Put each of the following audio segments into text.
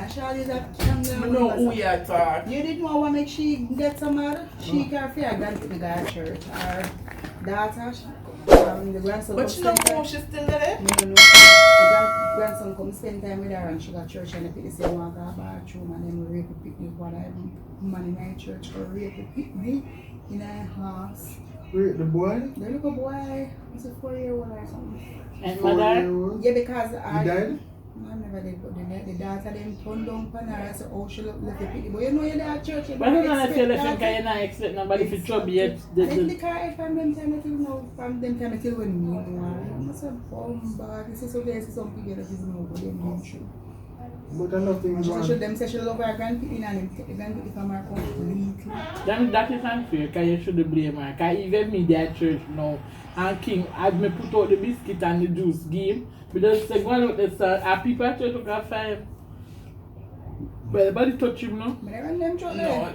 and Charlie's a camera. I know who you talk. You didn't want to make she get some other? She can't feel her grandpa to go to church. Her daughter, the grandson. But you know who she's still there? No. The grandson come spend time with her and she got church and the people say walk out bathroom and then we rape a picnic. What I man in my church or rape a picnic in her house. Wait, the boy? The little boy, he's a 4-year-old or something. And mother? Yeah, because he died? No, I never did, but the daughter them turned down for her. I said, oh, she left the pity. But you know you're at church. But you don't feel like you're not expect nobody to trouble yet. The car from them time until now, from them time until when you know. I said, bomba, this is so there's some people that is no good in them true. But nothing is wrong. Them say she love her grandpity and them take the grandpity from her completely. That is unfair, because you should blame her. Because even me, their church now, and King, had me put out the biscuit and the juice game. Because they go out the sun, and people at church look at fine. But everybody touch him now. No,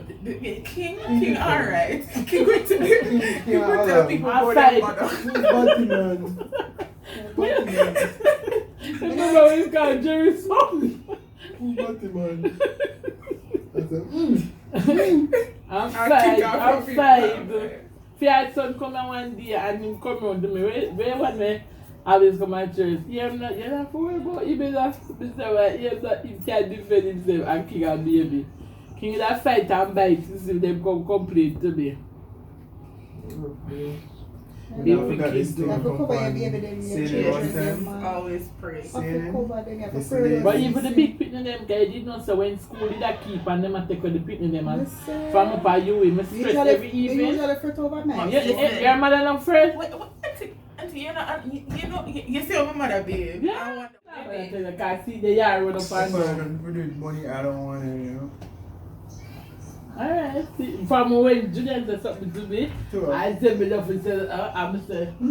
King alright. King going to tell people about their mother. Remember when he's called Jerry Song? Batman. I'm outside. Fiat son come on one day and him come on to me. Where one day I always come at church. You're not for about you better he can't defend himself and King and baby. King that fight and bite to see them come complain to me. Always pray. But even the big picnic them guys did not say when school did I keep and them take with the picnic them and from up at you we must stress every evening. Your mother not first? Auntie, you see my mother babe. Yeah. I can't see the yard run up and down. Money I don't want it, you know. Alright, from when Julian said something to me, I said me love and said, I'm saying, no,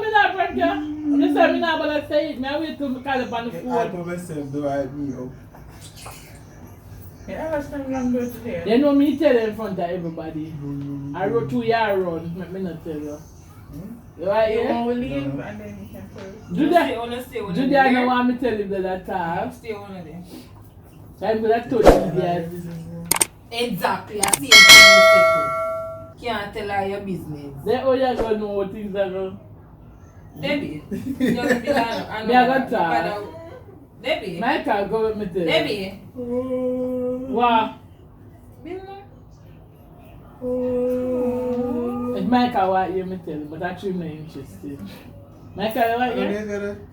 me not prank you. I'm just saying, me not about to say it. Me wait till me call up on the phone. I put myself to write me up. Yeah, last time you go today. You know me tell in front of everybody. I wrote 2 year run, let me not tell you. You right here? You won't leave and then you can tell. Julia know what me tell him that time. Stay one of them. I'm going to tell you guys. Exactly, I see it. Can't tell her your business. Then all you going to know what things are going. Debbie. Me I got to. Debbie. Michael, go with me tell you. Debbie. What? It's Michael what you me tell you, but actually I'm not interested. Michael, you like it?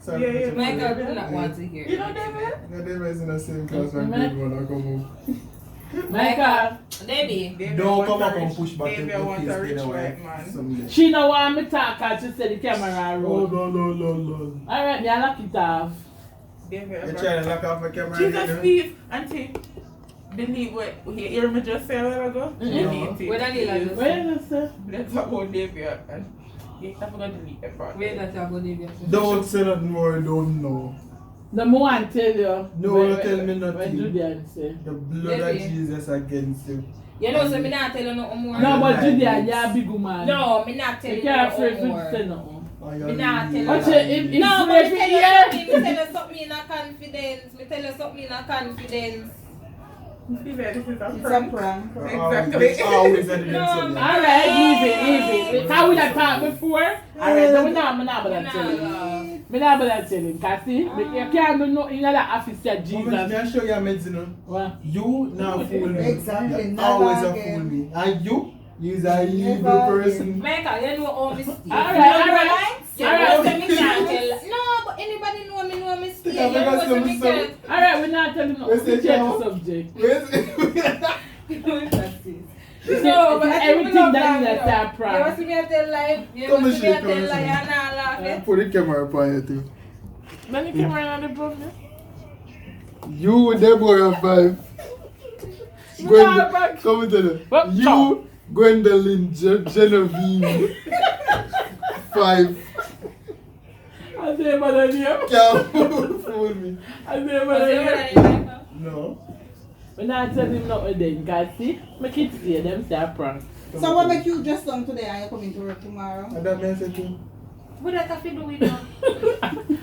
Yeah. Michael do not want to hear. You know David? No, David is in the same class when grade 1 I come home. Michael. Debbie. Don't come up and push back Baby, I want a rich white man. She no want me talk and she said the camera roll. Oh, no. Alright, me I lock it off. You're trying to lock off my camera. Jesus, please, Auntie. Delete what you hear me just say a while ago? Delete it. Where that is? Where is it? Let's talk about David and you have to delete that part. Where that about Debbie? Don't say nothing more, I don't know. The more I tell you. No, tell me nothing. When Julian say. The blood of Jesus against you. You know, so me not tell you no more. No, but Julian, you're a big woman. No, me not tell you You can't afraid no more. to say nothing. Me not tell you. But if No, but me tell you something in a confidence. Me tell you something in a confidence. This is a It's a prank. Exactly. It's always a No, alright, easy. How would I talk before? Alright, so I'm not about to tell you. I'm not about to tell you. Because see, you can't do nothing in that office that Jesus. Can I show you a medicine? What? You now fool me. Exactly. You Never always a again. fool me. And you're a evil Never person. Michael, you know all mistake. Alright. You know say me can't tell. No, but anybody know me know mistake. You know say me can't. Alright, we're not telling you. Let's change the subject. No, but everything that is a prank. You want to see me at the live? You want to see me at the live and I laugh? Put the camera upon you too. Then the camera on the problem. You, Deborah 5. Come tell you. You, Gwendolyn Genevieve 5. I say about you. Can't fool me. I say about you. No. We're not telling him nothing then, because see, my kids see them say a prank. So what make you just done today and you coming to work tomorrow? And that means it too. What that have to do with that?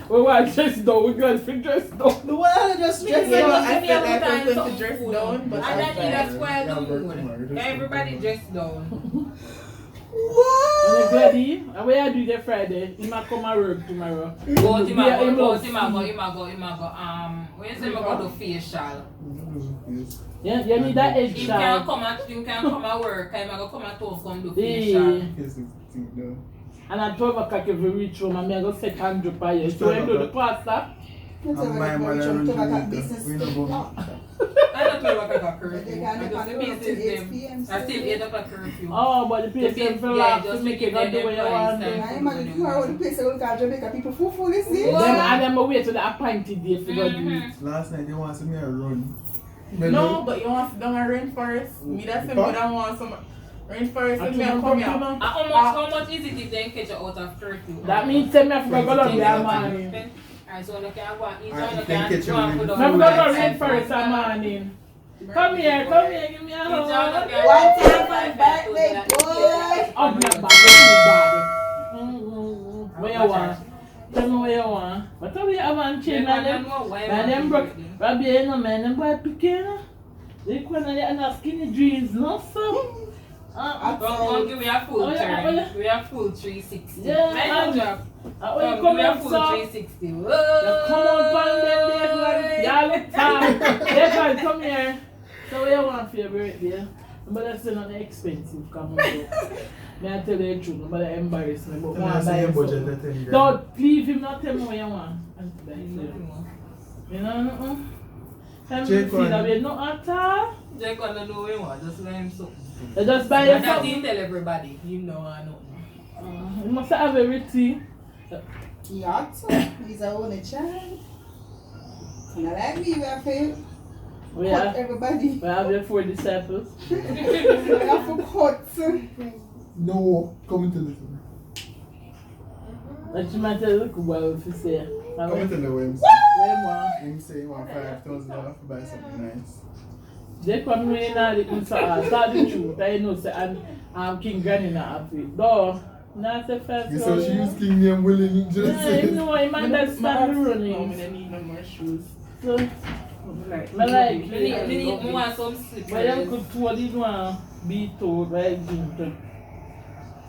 We want dress down, we girls fi dress down. The one just dress Yeah, down. I feel like I'm going to Something dress cool. down, but And that need a outside. square Yeah, the work mood. tomorrow, just Everybody work dress down. What? And Gladdy, and what you do the Friday? He might come and work tomorrow. But him a go, Him where you say him go do facial? Yeah, you need that edge You shot. can come at work, him a go come at home come do facial. Yeah. And at 12 o'clock if we reach home, and I go set hand drop by you. So when you do the pasta, You tell me my like mother to run like a to business we know thing. about- I don't know what I got curfew. They I can't just the do it till business 8 them. p.m. I still 8 o'clock curfew. oh, but the place them feel like just to make make it not them the way you employees want time. to. I imagine tomorrow the place will call Jamaica people full, you see? What? Them and them wait till the appointed day for God do it. Last night they want to see me a run. No, but you want to sit down a rainforest? Me that say me don't want some rainforest and me a come here. How much is it if they catch you out of curfew? That means tell me if I go down there morning. Alright, so you can go and eat Alright, and you then can catch go you and with put the on I'm food. going to rice read and first pasta. morning. Come here, give me a hug. One time for birthday, boy. Oh, not bad, where you want? Tell me where you want. But tell me you haven't changed, man. Them broke. Rabbi, you know, man, them boy picking. They can't skinny jeans, no, so. We have full turn. We have full 360. Yeah, Man, drop. When you We come have out, full so. 360. You come on, pan them days, like, y'all look tired. They come here. So what you want for your birthday? But that's not expensive, come on. May I tell you the truth, nobody embarrass me, but Tell want me to buy your you budget something. at 10 grand. Don't leave him, not tell me what you want. And buy it. You know, no. Tell me Check if you on. have you no at all. Just gonna know what you want. Just let him something. You just buy And that yourself. didn't tell everybody. You know I know. You must have everything. Yacht, he's our only child. Not like me, we have to We cut have, everybody. we have your 4 disciples. We have to cut. No, come to listen. But you might tell look well if you say. Come to the Wims. Where more? Him say he want $5,000 to buy something nice. They come in and they can say, tell the truth. I know, say, and King Granny not happy. Though, not say You saw she use King name willing just Yeah, you say. know, he might just start No, running. me don't need no more shoes. So, Like, I like We need more some slippers. but you could told you want to be told by Jim.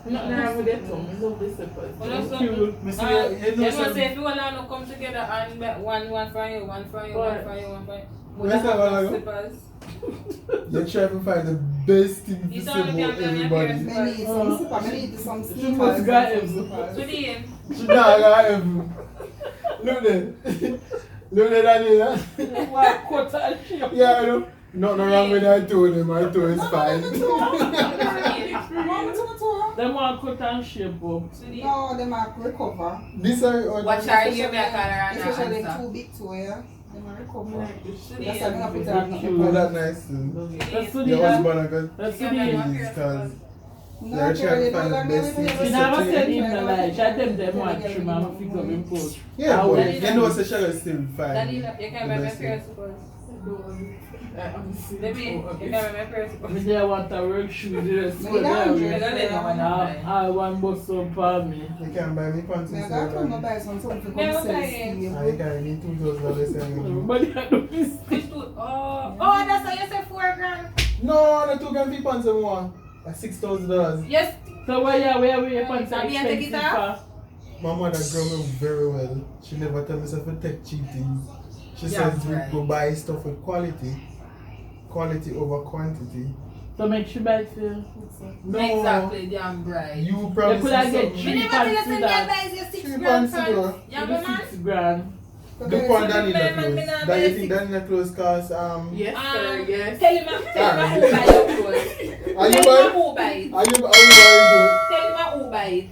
nothing wrong with it, Tom. I love this slippers. Well, that's Cute. Me see, You you know, know say some. if you want to come together and bet one for you, one for you, one for you, one for you. Would Where's you have that those one? slippers? You try to find the best thing to You say don't about get them everybody. here. I need some super, I need some She sneakers. must got and him. some slippers. To the end. She not got him. Look there. Look there, Daniela. What quarter and shape? Yeah, I know. Nothing wrong with I told him. I told his fine. Mama to the tour. Them want cut and shape up. To the end. No, they might recover. This are Watch her give me a color and an Especially answer. too big to wear. They might recover. To the That's why I'm end. gonna put her Cute. Oh, on that nice too. Let's do Your the husband got Let's do Yeah, the man. these cars. No, Yeah, try to they find don't the best let me thing have You to it. never say. said him the lie. Shut them want trim and fix up him post. Yeah, I but will. you know, so she was still fine. Danila, you can buy my pair of slippers. Baby, you can buy my pair of Me slippers. there want a work shoe. There, Me down You there. don't let no one buy. I want bust up for me. You can buy me pants Me and I gotta come stuff. buy some something to Yeah, come sell okay. Steve. You can need $2,000 and Everybody I know this. Which two? Oh, that's how you say $4,000. no, the 2 can be pants and one. That's $6,000. Yes. So where your pants So are me and the expensive guitar? for? My mother grew me very well. She never tell me to take cheap things. She Yeah, says we right. go buy stuff with quality. Quality over quantity. So make sure buy it for you. No, Exactly, damn right. you You probably could have see get something. Me never tell you something buys you 6 Three grand pants, bro. pants. Yeah, For my the man. 6 grand. The one So Danila me clothes. not That buy you think six- Danila clothes cost Yes, sir, yes. Tell him who buy your clothes. Are you Tell him buying? who buy it. Are you buying Tell him who buy it.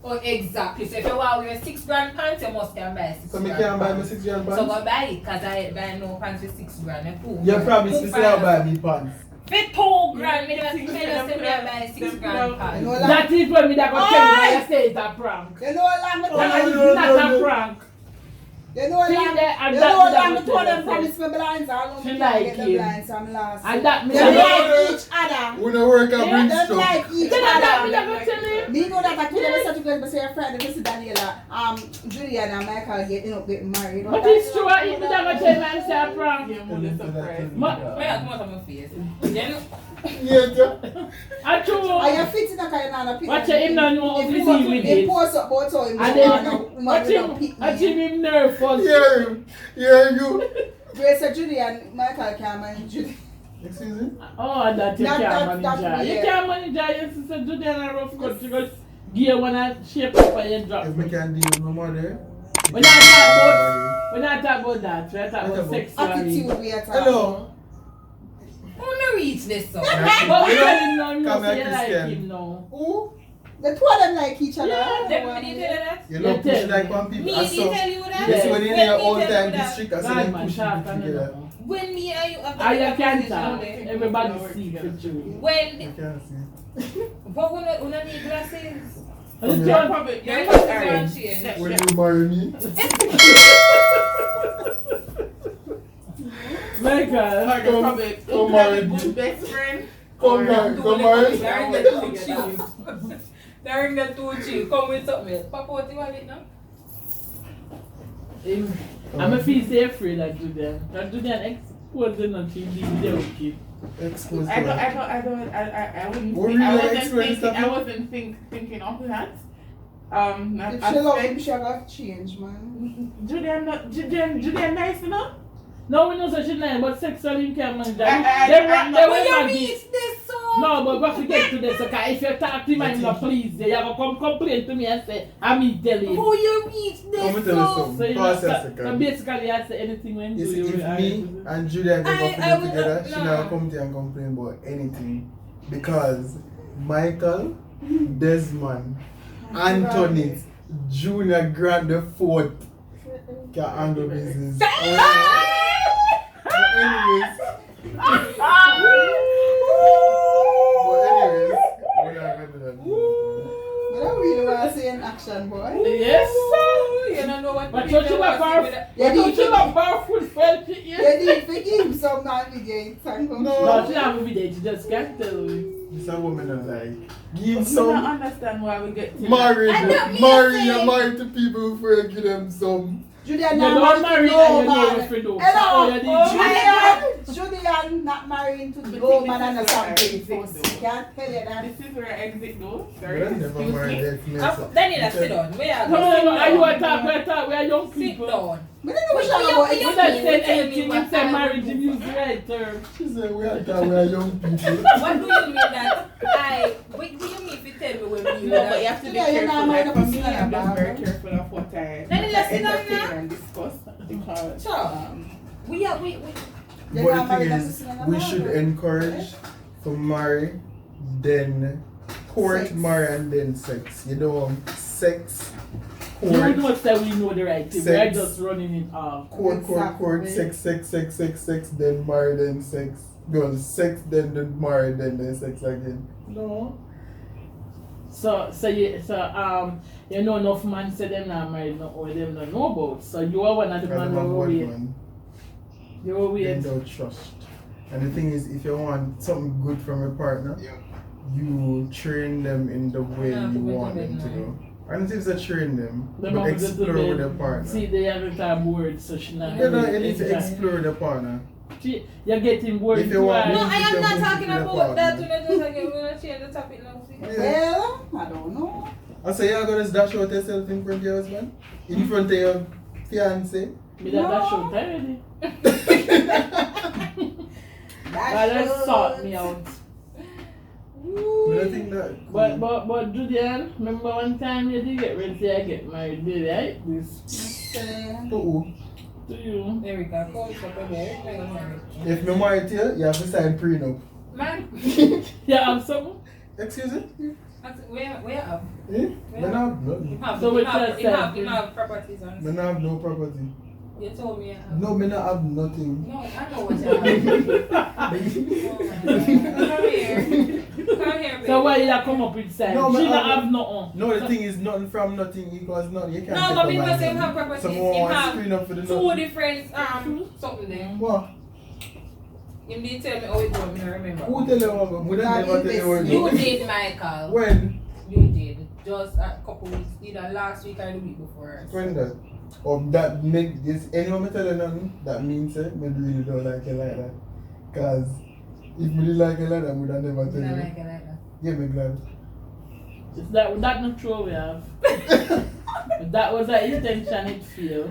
Oh, exactly. So if you want to wear 6 grand pants, you must can buy 6 So me grand can't buy me pants. 6 grand So pants? go buy it, because I buy no pants with 6 grand. You promise to say I'll buy me pants. For 2 grand, me don't tell you say me I buy 6 grand You pants. know like, That is when me that go tell you that I say it's a prank. you know like me That tell is you. not a prank. You know like, See there, and you that know me that like me go told tell them you. promise me blinds. I don't She get like the him. blinds from last And year. that me They that like each other. We don't work and bring They stuff. like each Then that me other. that go tell you. Me know that I could have such a good but say a Friday to see Daniela, Julian and Michael getting married. But it's true, I even have a tell man say a prank. Yeah, more than surprised. Where come out of my face? Then Yeah, I true. Are you fit in a kind of people? Watch him not know how to deal with They it. post up about how him And then watch him nervous. yeah, you. Grace and Julian, Michael can manage Julian. Excuse me? Oh, that you That- can't that- manage. You yeah. can't manage. Your sister do that in a rough cut. You got gear when I shape up and you drop. If we can deal no more there. We're not talking about that. We're talking about sexuality. Attitude we are talking. Hello. who no reach this so? But we tell him now, you Come say here, you like Christian. him now. Who? The two of them like each other. Yeah. Them did tell you that? You know, You push tell like me. one people. Me I did saw. tell you that? Yes, when When in me your old tell you time that? district, I saw God, them man, pushing sharp people and together. When me and you have Ah, you that can't conversation talk. there. Everybody see the truth. When I can't see. but we don't need glasses. It's Yeah. just- Probably, Your yeah, glasses Aaron. aren't changed. When you marry me. My Or God. they probably Come probably on. good best friend. Come on, come on. They're in the two cheeks. They're in the two cheeks. Come with something else. Papa, what you want it now? I'm a feel so afraid of Julian. That Julian exposing on TV video kid. Exposed I to that. wouldn't What think, were I you wasn't experienced thinking, of I it? wasn't thinking of that. If she love him, she got change, man. Julian nice enough? No, we know such a name, but sexually you can't manage I- that. They When will you not be. reach this so. No, but what we get to this, okay? If you talk to him and not please, you have to come complain to me and say, I'm me tell you. Who you reach Come this and tell us so. something. So you know, Pause a so second. basically I say anything when You you see, do. if me and Julia can I go would- together, she no. never come to you and complain about anything. Because Michael, Desmond, Anthony, Junior Grant the Fourth can handle business. But anyways, we're not gonna do that. I don't really want to see an action, boy. Yes, sir. You don't know what But people don't you want have to see with powerful? that. Don't you have powerful felt it? You Yes. need to give him some non-video. No, she have a video. She just can't tell you. It's a woman that like give I don't some understand why we get to married, I don't mean marry, to say- you're married to people before you give them some. Julian You not don't married marry to and you no know man. your friend over. Hello, Oh, you did. Julian not married to But go this man and is a where I something. think Folks. though. Can't tell you that. This is where I exit though. But Sorry. I never Excuse married me. that man. Daniela, sit down. Where are No, you? are you a talk? We are young Sit people. down. We don't know what Wait, you're you- about. you- We It's don't you say tell me anything. what We say I marriage would is do. the right term. She said we are talking, we are young people. What do you mean that what do you mean if you tell me when we No, but you have to be Yeah, you're careful. not Like mad for at me, us, I'm just very Barbara. careful of what I Then let's sit down entertain now. and discuss because Sure. We are we They're But not the thing married, is, that's we not should married. encourage to marry, then court, Sex. marry, and then sex. You know, sex, You court, know say we know the right thing. We are Sex. just running it off. court, Exactly. sex, then marry, then sex. Girl, sex, then marry, then sex again. No. So you know enough man say them not married, no or them not know about. So you are one of the man who One wait. man. You will Then wait. don't trust. And the thing is, if you want something good from a partner, you train them in the way Yeah, you with want the them to bed, go. And it is to train them, The but mom just explore with the partner. See, they haven't had words, so she not. You know, you need to explore the partner. You're getting words. If you want- No, twice. I am not talking Yeah. about that. We're gonna change the topic now. Well, I don't know. I say you're gonna dash out yourself in front of your husband? In front of your fiance? Me that show already. That's That sort me out. But I think that. But Julian, remember one time you did get ready to say I get married, did you? Right? This To who? to you. Erica, call it up there. If me married to you, you have to sign prenup. Man, Yeah, have something? Excuse me? where up? Eh? Me not have nothing. So which one side? You have properties on. Me not have no property. You told me you have. No, me not have nothing. No, I know what you have. Come here. Come here, baby. So why you come up with sign? No, but She I- not have nothing. No, the thing is nothing from nothing equals nothing. You can't No, take but a people man say you from- have properties. Someone You wants have screen up for the two nothing. different something there. What? You need to tell me how it was, I remember. Who tell you about? We don't never tell you what You it is. did, Michael. When? You did. just a couple weeks, either last week or the week before. When that? Or that make this anyone me tell you nothing, that means it, me really don't like it like that. Cause if me really like it like that, I would have never tell I you. like it like that. Yeah, me glad. Is that not true we have? If that was the intention, it failed.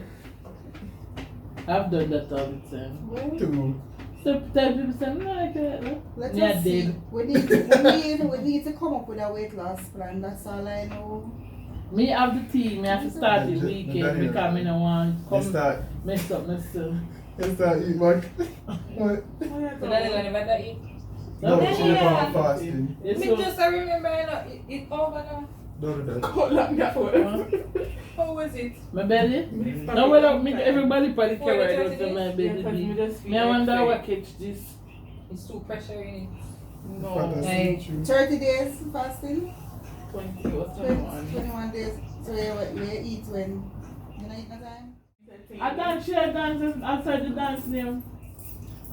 I've done that all the time. Two. So tell people say, no, I like it. No? Let Yeah, us see. did. We need to come up with a weight loss plan. That's all I know. Me have the team, me have to start the weekend because I don't want to You come start. mess up myself. You start eat back. What? So that is when never eat. No, Yeah. she never on fasting. It's Me so, just remember, you know, it over now. Don't do that. How long that was? How was it? my belly? No, well, me, everybody probably For the carry 30 out to my Yeah, 'cause me belly. just feel Me, I like wonder saying, what catch this. It's too pressure in it. No, Hey. 30 days fasting, 20 or 21 days. So you eat when? You know eat no time? I dance, share dances outside the dance name.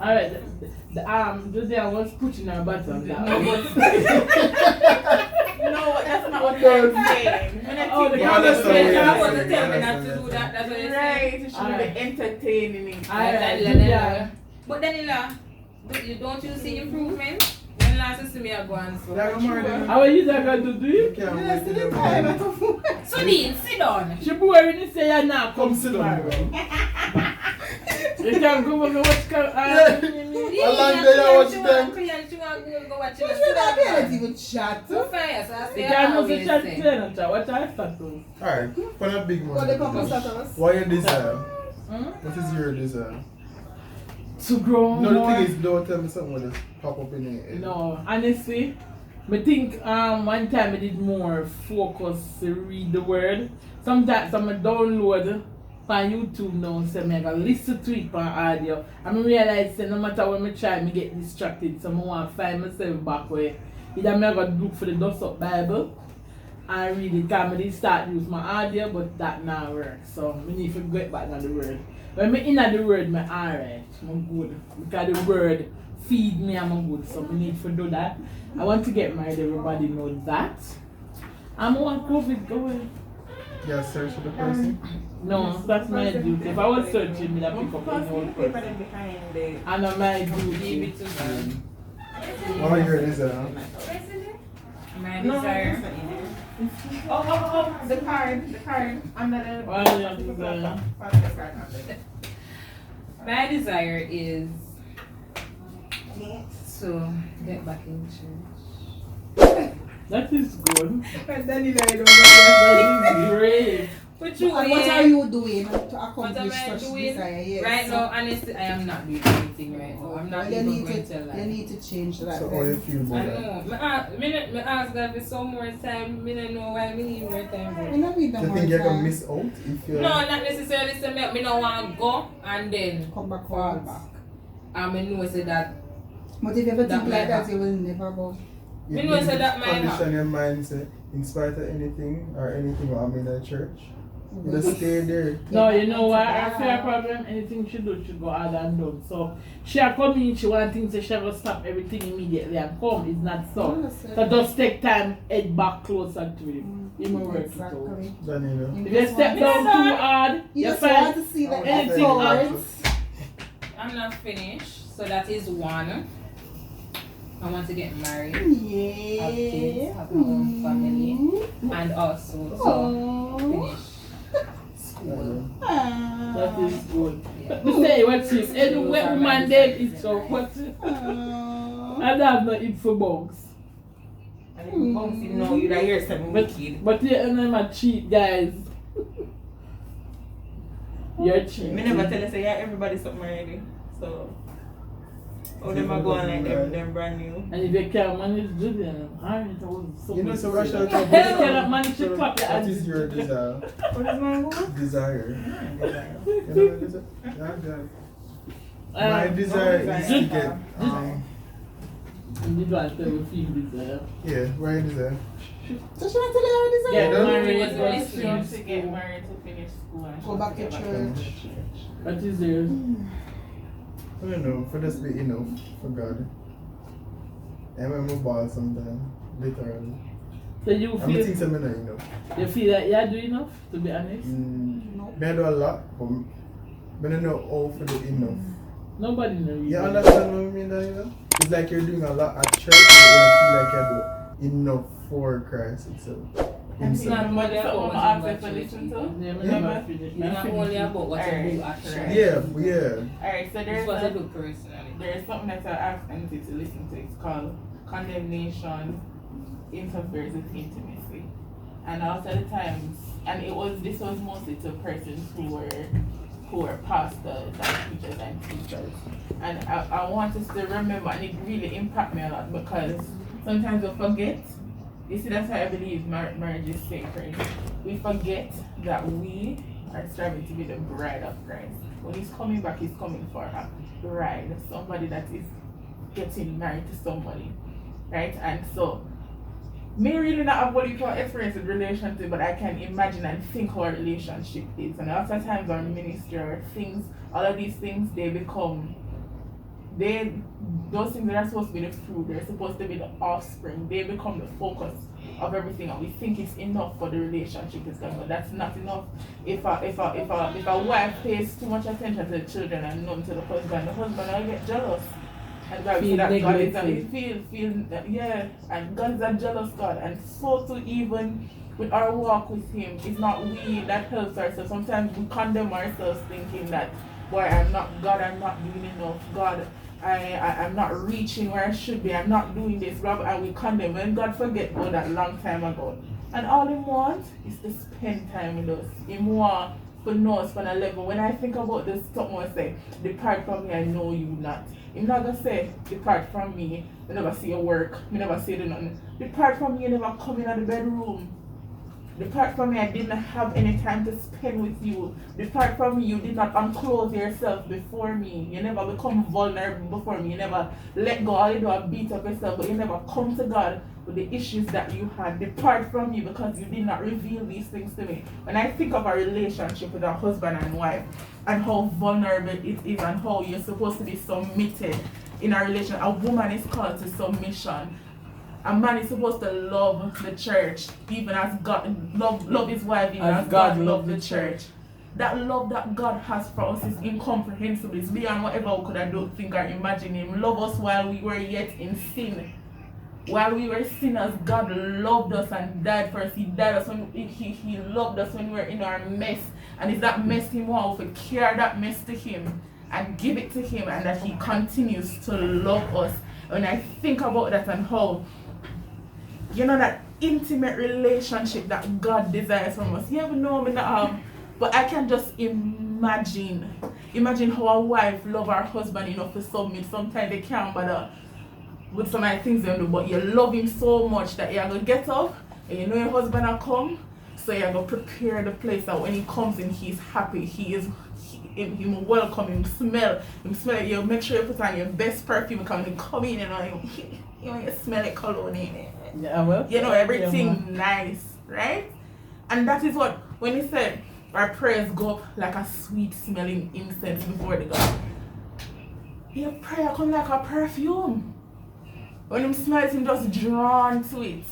Alright, Josie, I was putting her bottom down. No, that's not what I'm saying. Oh, the Yeah, that's the way I it want to is. tell me Yeah, not to do that. That's what you're Right, saying. it should be entertaining it. Alright, Daniela. But Daniela, you don't you see improvement? When last you see me I go and so. Yeah, more than how are you going to do you it? can't Yes, wait to the to time. the So Dean, sit down. She boring you say you're not Come come sit tomorrow. down. You can go over watch How long did I watch them? She want to go watch You it. should not be able to even chat. So fine, so I You say can I go to always chat say. to watch I start to. Alright, for that big What the one. purpose of us? What you desire? Hmm? What is your desire? To grow No, more. the thing is, don't tell me something will just pop up in your head. No, honestly, I think one time I did more focus to read the word. Sometimes I'm download on YouTube now, so I gotta listen to it on audio. I realize that no matter what I try, I get distracted. So I want to find myself back where either I gotta look for the dust up Bible and read it. Because I start use my audio, but that not work. So I need to get back on the word. When I'm in the word, I'm alright, I'm good. Because the word feed me, I'm good. So I need to do that. I want to get married, everybody knows that. I'm on COVID going. You gotta search for the person. No, that's my duty. If I was searching, I'd pick up any old Paper person. them behind the And on my Give duty. it to me. What are your desire? My No, desire. that's not in there. Oh, the card, under the. Oh, yeah, desire. Pass the card under there. My desire is to get back in church. That is good. And then you know, That is great. But you, and what are you doing to What am accomplish I such doing? desire? Yes. Right now, honestly, I am not doing anything right now. I'm not you even need going to, to lie. you need to change that. So how you feel I about that? know. Me ask God for some more time. Me don't know why me need more time. We Bro. don't need no Do you more think you're gonna time. miss out if you're... No, not necessarily. So me don't want to go and then Come back fall forward. back. And me know say that. But if you ever That think might like that, happen. you will never go. You Me know need say to that might condition your mind, say, in spite of anything or anything what I'm in the church, you just stay there. No, you know what? I fear problem. Anything she do, she go hard and done. So she a come in, she want things, so she will stop everything immediately and come. It's not so. So just take time, head back closer to him. He will work it out. Exactly. Danilo. If you step down too hard, You you just want find to see the anything efforts. I'm not finished. So that is one. I want to get married. Yeah. Have kids, have my own family. And also to Oh. finish school. that is good. But me say what's this? Anyway, woman dead is so what's it? I don't have no eat for bugs. And if you bounce it now, you'd hear something wicked. But you and I'm cheat, guys. You're cheating. Me never tell you, say, yeah, everybody's something already. So, all them are going like them brand new. And if you can't manage to do them, alright, I was so You know, so much Russia, to say. You cannot manage to clap your what hands. is your desire? What is my goal? Desire. You know what desire? Yeah, my desire is to just- get, You don't tell me feel desire. yeah, where is desire? So she want to tell you how Get know? married, Was go really to She school. get married to finish school. And Go back to church. What is yours? I don't know, for just be enough for God. I'm a ball sometimes, literally. So you I feel, think I'm not enough. you feel that you're doing enough, to be honest? No. I do a lot, but I don't know how to do enough. Nobody knows. You understand what I mean? You? It's like you're doing a lot at church, but you don't feel like you do enough for Christ itself. And it's Himself. not much Yeah, someone but asked you if to listen to. Yeah, Yeah. never finish. It's not only about what you do at church. Yeah. Alright, so It's what you do personally. there's something that I asked Auntie to listen to. It's called condemnation interferes with intimacy. And also the times, and this was mostly to persons who were pastors and preachers and teachers. And I want us to remember, and it really impacted me a lot because sometimes we forget. You see, that's why I believe marriage is sacred. We forget that we are striving to be the bride of Christ. When he's coming back, he's coming for a bride, somebody that is getting married to somebody, right? And so, me really not have what you call experience with relationship, but I can imagine and think how a relationship is. And lots of times our ministry or things, all of these things, they become, those things that are supposed to be the fruit, they're supposed to be the offspring, they become the focus of everything, and we think it's enough for the relationship is going, but that's not enough. If a wife pays too much attention to the children and none to the husband will get jealous. And God said that God is and God is a jealous God, and so too even with our walk with Him, it's not we that helps ourselves. Sometimes we condemn ourselves thinking that, boy, I'm not doing enough. God, I'm not reaching where I should be. I'm not doing this, and we condemn. When God forget about that long time ago, and all He wants is to spend time with us. He wants to know us from a level. When I think about this, someone say, "Depart from me, I know you not." He's not gonna say, "Depart from me, I never see your work, I never see the nothing." Depart from me, you never come in the bedroom. Depart from me, I didn't have any time to spend with you. Depart from me, you did not unclothe yourself before me. You never become vulnerable before me. You never let go. All you do is beat up yourself, but you never come to God with the issues that you had. Depart from me because you did not reveal these things to me. When I think of a relationship with a husband and wife and how vulnerable it is and how you're supposed to be submitted in a relation, a woman is called to submission. A man is supposed to love the church, even as God love his wife, even as God loved the church. That love that God has for us is incomprehensible. It's beyond whatever we could have think or imagine. Him love us while we were yet in sin. While we were sinners, God loved us and died for us. He died us when he loved us when we were in our mess. And it's that mess He wants to carry that mess to Him and give it to Him, and that He continues to love us. When I think about that and how, that intimate relationship that God desires from us. You ever know me not but I can just imagine how a wife love her husband enough to submit. Sometimes they can't bother with some of the things they do, but you love him so much that you're gonna get up and you know your husband will come, so you're gonna prepare the place that when he comes in, he's happy, he will welcome him, smell you, make sure you put on your best perfume because when you come in and you smell like cologne in it. Yeah, well, everything nice, right? And that is what, when He said our prayers go up like a sweet smelling incense before the God. Your prayer come like a perfume. When Him smells, Him just drawn to it.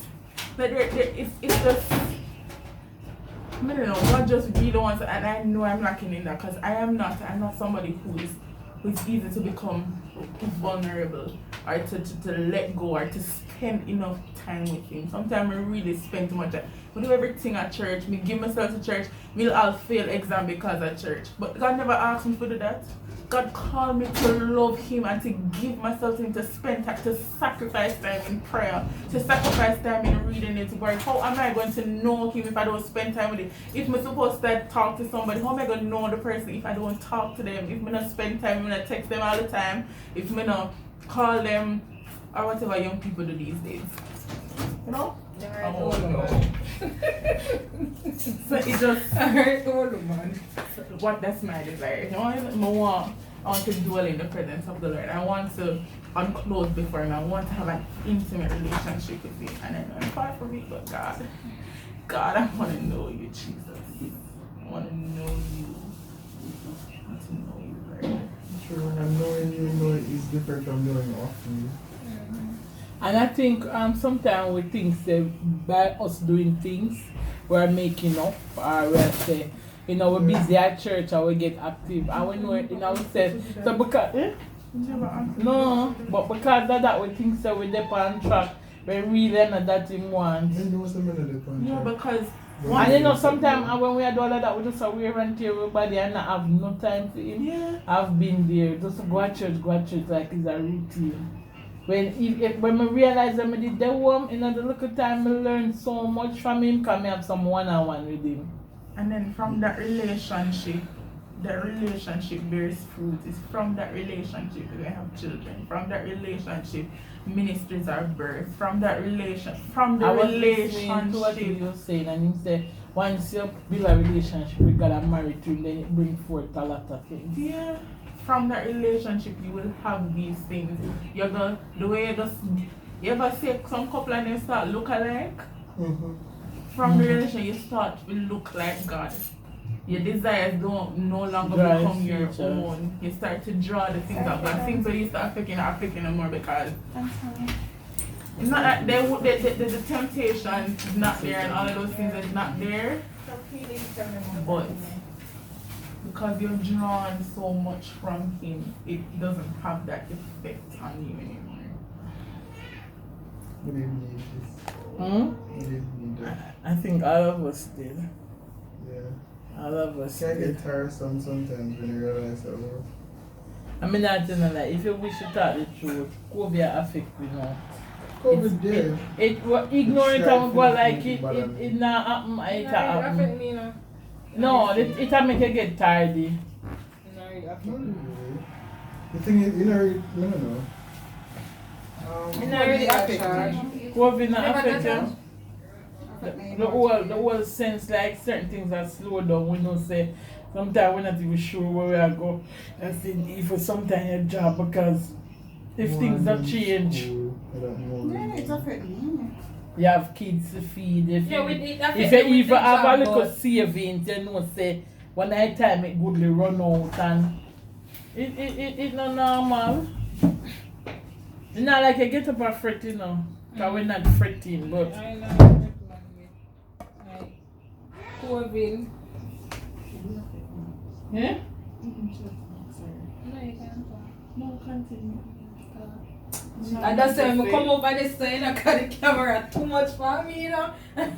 But it's just, I don't know, God just really wants, and I know I'm lacking in that because I'm not somebody who is easy to become vulnerable or to let go or to spend enough time with Him. Sometimes I really spend too much time. I do everything at church. Me give myself to church. We'll all fail exam because of church. But God never asked me to do that. God called me to love Him and to give myself to Him, to spend time, to sacrifice time in prayer, to sacrifice time in reading His word. How am I going to know Him if I don't spend time with Him? If I'm supposed to talk to somebody, how am I going to know the person if I don't talk to them? If I don't spend time, if I don't text them all the time, if I don't call them, or whatever young people do these days. You know? So it just that's my desire. I want to dwell in the presence of the Lord. I want to unclothe before Him. I want to have an intimate relationship with Him. And I know I'm far from it, but God, I want to know You, Jesus. I want to know You. I want to know You, Lord. Sure, when I'm knowing You, is different from knowing of You. And I think sometimes we think that by us doing things, we're making up, or we're say, we're busy at church or we get active. And we know it, we say, so because, no, but because of that, we think so we dip on track, we really not that thing want. No, because and sometimes when we are doing all of that, we just wear and tear everybody and not have no time for him. Yeah. I've been there, just go at church like it's a routine. When we realize that I did the work, the little time I learned so much from him because I have some one-on-one with him. And then from that relationship bears fruit. It's from that relationship we have children. From that relationship, ministries are birthed. From that relationship. I was listening to what he was saying, and he said, once you build a relationship with God and marry to him, then it brings forth a lot of things. Yeah. From that relationship, you will have these things. You're gonna, the way you ever see some couple and they start look alike? Mm-hmm. From the relation, you start to look like God. Your desires don't no longer become your own. You start to draw the things out. But things that you start affecting them more because it's not that the temptation is not there and all of those things is not there. But because you're drawn so much from him, it doesn't have that effect on you anymore. I think all of us did. Yeah. All of us Can't did. get tiresome sometimes when you realize that. I mean, not telling you that if you wish to talk the truth, COVID affect you now. COVID did. Ignore it and go like it not happen, it happen. No, it make you get tardy. The thing is, no. COVID not affect you. The whole sense, like certain things are slow down. We don't say sometimes we're not even sure where we are going. I think if sometimes your job because if things have changed. Yeah, it's affecting. You have kids to feed. If you even have a little savings, you know, say one night time it goodly run out and it's not normal. It's not like you get up and fret, because we're not fretting, but I know. Like COVID. yeah? No, you can't. No, continue. And that's why I come over this side and cut the camera too much for me, And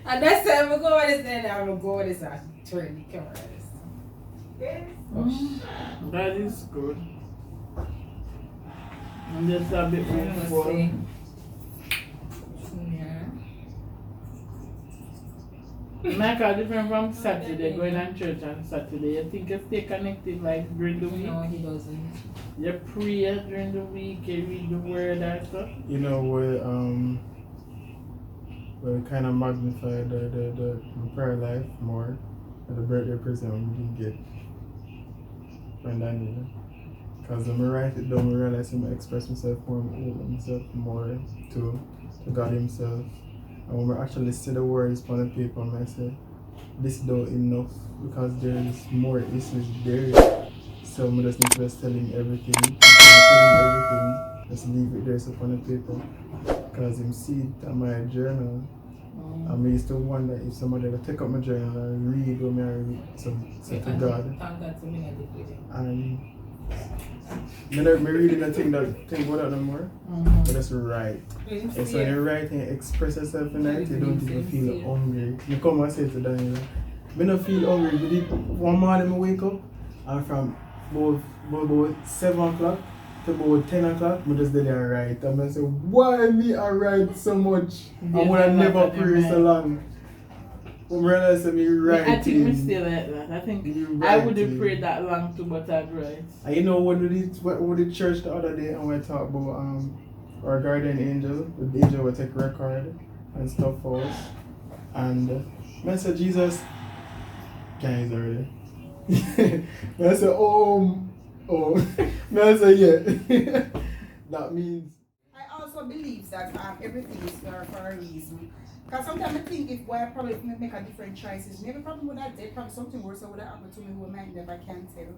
that's why I go over this side and I will go over this and turn the camera this. That is good. And just a bit more fun. Yeah. Michael, different from Saturday, going to church on Saturday. You think you stay connected like during the week? No, he doesn't. You pray during the week, you read the word and stuff? We kind of magnify the prayer life more. The birthday present we did get when Daniel. Because when I write it down, I realize I express myself more to God himself. And when we actually see the words on the paper, I say, this don't enough because there is more issues there. So I just need to just tell him everything. Just leave it there upon the paper. Because him see it on my journal. I used to wonder if somebody would take up my journal and read what I read to God. And I'm reading the thing about that no more. But that's right. And so when you write and express yourself in that, you don't even feel hungry. You come and say to Daniel, I don't feel hungry. One morning I wake up and from about 7 o'clock to about 10 o'clock, I just did it right. And I say, why me I write so much? I would have never pray so long. I realize that me writing. I think we still like that. I think I would have prayed that long too, but I'd write. And when we did church the other day and we talked about our guardian angel, the angel will take record and stuff for us. And I said, Jesus, guys already. I said, oh. I said, yeah. That means. I also believe that everything is for a reason. Because sometimes I think if I probably make a different choices, maybe probably would have did probably something worse would have happened to me who I might never can tell.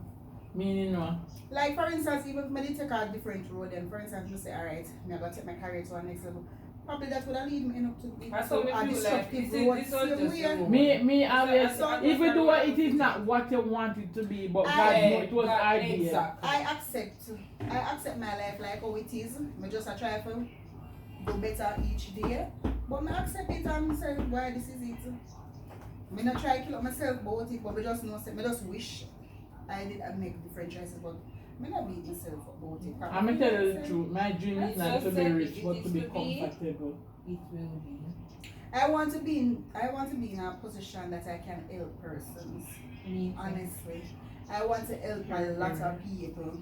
Meaning what? Like for instance, even if I take a different road, then for instance, I say, alright, I'm gonna take my career to a next level. Probably that would have lead me up to be That's how we a feel like destructive this road. is Same just way. the road. Me always, So- even though it is not what you want it to be, but God know it was ideal. Exactly. I accept my life like how it is. I just a try to do better each day. But I accept it and say why this is it. I not try to kill myself about it, but I just know, I just wish I did make different choices, but I not beat myself about it. I'm gonna tell you the truth. My dream is not to be rich, It but is to be to be. comfortable. It will be. I want to be in a position that I can help persons. Me too. Honestly, I want to help a lot of people.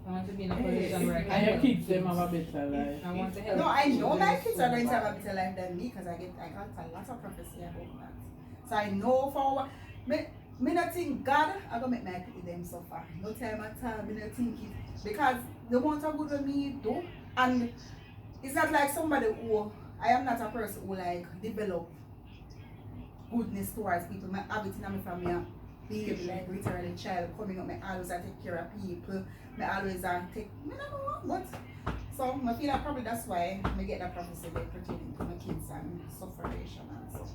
I want to be in a position where I can And your help kids, them people. have a better life. I want to help. No, I know people my so kids are going to bad. have a better life than me because I got a lot of prophecy about that. So I know for what me not think God I gonna make my people them suffer. No time at all, me not think it because they want to good with me too. And it's not like somebody who I am not a person who like develop goodness towards people. My habit in my family are behave like literally child coming up, me always I take care of people. Me always take me don't know what. So I feel like probably that's why I get that prophecy like pertaining to my kids and sufferation and so.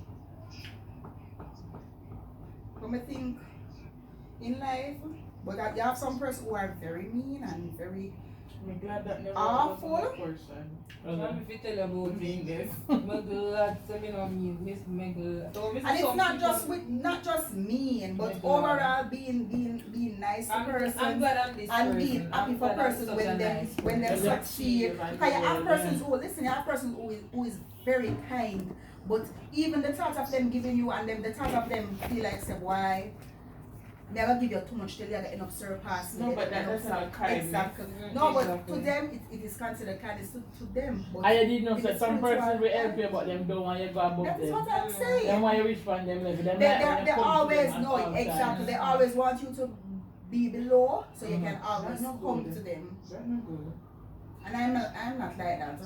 But I think in life, but you have some persons who are very mean and very I'm glad that never awful. was my portion. Let me tell you about Being me. this. My glad to me know me, miss my glad. So, and it's not just mean, but Like, overall being nice to I'm persons glad I'm this and person. being happy I'm for glad I'm persons such when a them nice when them person. succeed. Yeah. Because you have persons who listen, you have persons who is very kind, but even the thought of them giving you and them the thought of them feel like say why never give you too much till you end up surpassing. No, but that's not kindness. Exactly. Mm, No, but exactly. to them it is considered kindness to them. But I didn't know it that is some spiritual. persons will help you, but them don't want you to go above That is them. what I'm Them saying. want you to reach for them level. Them They like when you come to always them at know all exactly. times. They always want you to be below, so you can always That's not come good. to them. That's not good. And I'm not like that.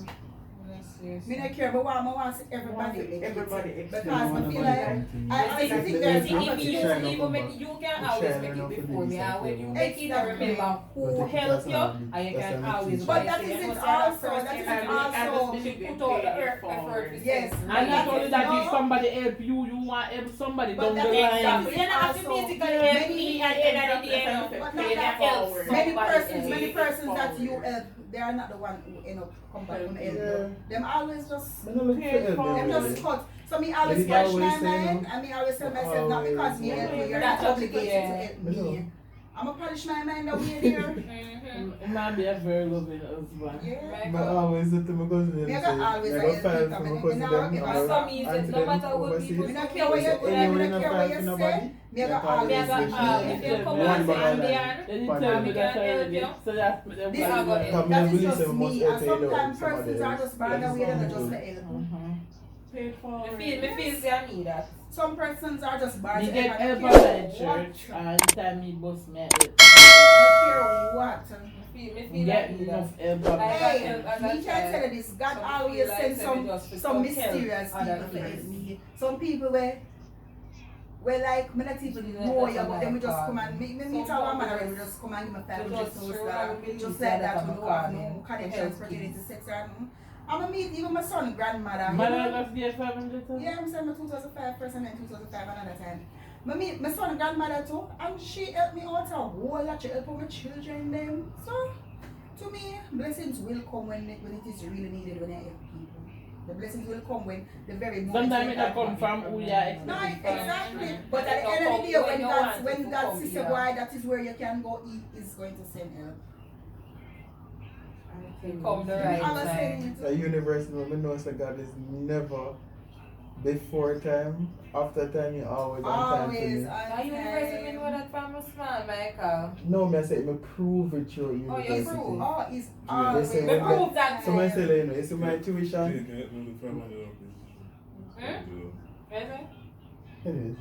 Yes, yes. Me not care, but I want to see everybody make it. Everybody Because experience. I feel like I think there's opportunity. You can always make it before me, and when you make it, I remember who helped you, and you can always. But that is it also. That is it also. Put all the effort. Yes. And not only that, if somebody help you, you want help somebody But down the that line. Exactly. You don't have to basically help me at the end of the day. No. But You not can that help many somebody many else. persons that you help, they are not the one who end up come back and help you. Them always just them just cut. So me always polish my mind and me always tell myself not because me help you, you're not obligated to help me. I'm gonna polish my mind away there. It might be a very loving husband. Yeah. But always say to my cousin, Me say, got always I a got help five people. for my cousin, Me them, not and So me, auntie no them matter what overseas. people Me not say, care what you So me anyway, not care no what five you for say. nobody. Me got Like always I got, if you come One and say by I'm one. there, They didn't Fine. tell me I that can help already. you. So that's them This I got it. Come that here, is release just them, must me. help And you, though, sometimes somebody persons are else. just born away and That's just good. the help. Paid for. Me feel say I need that. Some persons are just born Me to get help help and from care my what. church and time me bust me help. Not care what. Me Me feel get I need that. enough help from I my got Hey, help as a me can child. tell you this. God Some always feel like send say me just to some help mysterious other people to help kids. me. Some people where like me not even know you, but then we just come and me meet a woman and we just come and give me $500 just like that. We don't have no connections pertaining to sex or nothing. I'm gonna meet even my son grandmother. Mother just gave 500. Yeah, I'm saying my 2005 first and then 2005 another time. I meet my son grandmother too, and she helped me out a whole lot. She helped my children them. So to me, blessings will come when it is really needed when I help people. The blessings will come when the very moment. Sometimes it come from who you are No, expecting. exactly. But at the end of the day, when God sees a boy, that is where you can go. He is going to send help. Come the right I'm time. saying The universe, no, me know say God is never before time, after time, you always on time for always me. Now university me know that from a small, Michael. No, me say, me prove it through Oh, you university. prove? Oh, it's They always. say Me when prove that. So I say, like, you know, you see my tuition? It is.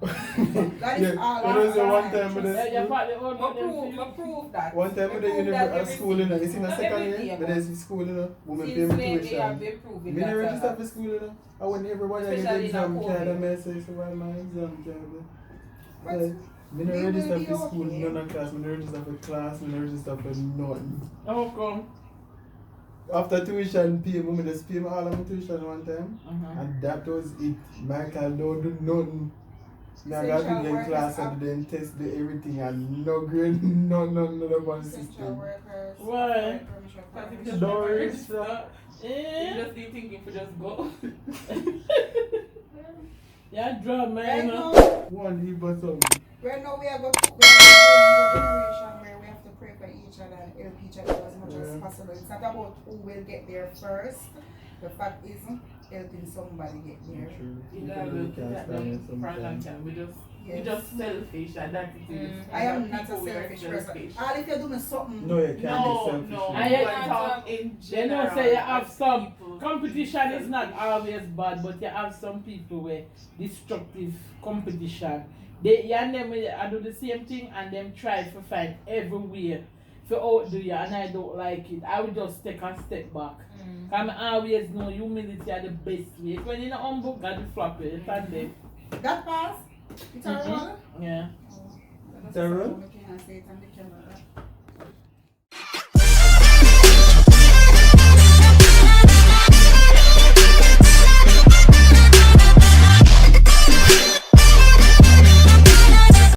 That is Yeah, all but there's a right. one time with Yeah, the you school. probably own them. Me prove that. One time with the Me prove that university school, you know, you see my Not second every year, day, but there's school, you know, women pay Since me lately I have tuition. been proving Me not that. register for school, you know. I want everybody I get Especially exam in card COVID. and I say, so why my exam card? But Me no We will register be for school, okay. none of class. Me no register for class, me no register for nothing. How come? After tuition pay, me just pay me all of my tuition one time. And that was it. Michael don't do nothing. Me I got Essential to the workers class up. and then test the everything and no grade, no one Essential system. workers. Why? Permission for Because if you permission. just Don't never register. register, you Eh? just be thinking to just go. Yeah, drama, Right you know. now, One he but some. right now we are going to a generation where we have to pray for each other and help each other as much as Yeah. possible. It's not about who will get there first. The fact is helping somebody get there. True. You You gotta can look can't at stand it them front and sometimes. can. We Yes. just selfish and that it is. I am not a People, we are selfish person. selfish. All if you're doing something, No, you can't No, be selfish. no. I We hear- are talk in You general. know, say you have as some people. competition is not always bad, but you have some people where destructive competition. They and them I do the same thing and them try to find everywhere to outdo you, and I don't like it. I would just take a step back. Cause I always know humility are the best way. When you're humble, God will flop you. You stand there. that pass. It's a Mhm. roll. Yeah. Oh, It's a roll? I can't say it on the camera.